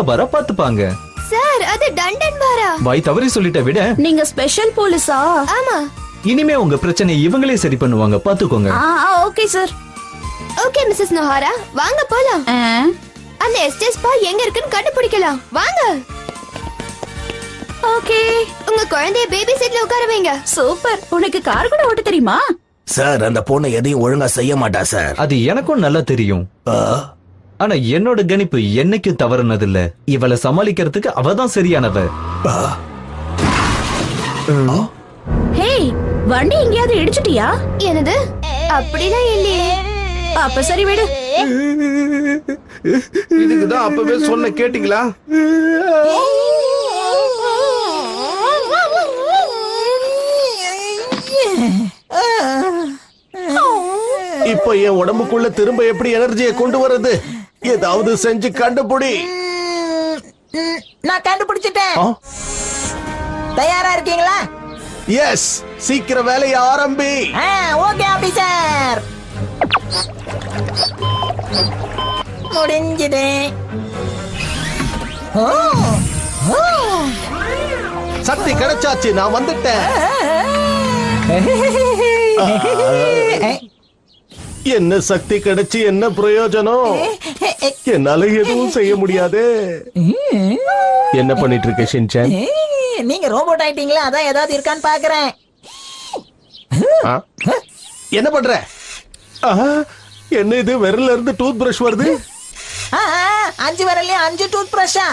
பாரா பாத்துப்பாங்க. சார் அது டண்டன் பாரா. வாய் தவறி சொல்லிட்ட விட. நீங்க ஸ்பெஷல் போலீஸா? ஆமா. இனிமே உங்க பிரச்சனை இவங்களே சரி பண்ணுவாங்க, பாத்துக்கோங்க. Okay sir. ஓகே மிஸ்ஸஸ் நோஹாரா, வாங்க போலாம். அந்த எஸ்டேட் ஸ்பா எங்க இருக்குன்னு கண்டுபிடிக்கலாம். வாங்க. ஓகே. உங்க குழந்தைய பேபி சீட்ல உட்கார வைங்க. சூப்பர். உனக்கு கார் கூட ஓட்ட தெரியுமா? சார் அந்த பொண்ணு எதையும் ஒழுங்கா செய்ய மாட்டா சார். அது எனக்கும் நல்லா தெரியும். ஆனா என்னோட கணிப்பு என்னைக்கும் தவறுனதில்ல. இவளை சமாளிக்கிறதுக்கு அவதான் சரியானவ. ஹே, வண்டி எங்கேயாவது இடிச்சிட்டியா? என்னது? அப்படிலாம் இல்லையே. அப்ப சரி விடு. இதுக்குதான் அப்பவே சொன்ன, கேட்டீங்களா? இப்ப என் உடம்புக்குள்ள திரும்ப எப்படி எனர்ஜியை கொண்டு வர்றது? ஏதாவது செஞ்சு கண்டுபிடி. நான் கண்டுபிடிச்சிட்டேன். தயாரா இருக்கீங்களா? எஸ், சீக்கிரம் வேலையை ஆரம்பி. Okay officer. முடிஞ்சது. சக்தி கிடைச்சாச்சு, நான் வந்துட்டேன். என்ன சக்தி கிடைச்சு என்ன பிரயோஜனம்? என்னால எதுவும் செய்ய முடியாது. என்ன பண்ணிட்டு இருக்க ஷின்சான்? நீங்க ரோபோட் ஆயிட்டீங்களா? அதான் ஏதாவது இருக்கான்னு பாக்குறேன். என்ன பண்ற? என்ன இது, விரல்ல இருந்து டூத் பிரஷ் வருது? 5 விரல்லையும் 5 டூத் பிரஷா?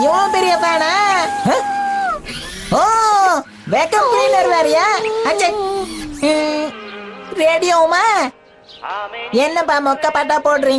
இவ்வளவு பெரிய பேனா? வேக்கம் கிளீனர் வேறையா? ரேடியோமா? என்னப்பா மொக்க பாட்டா போடுறீங்க?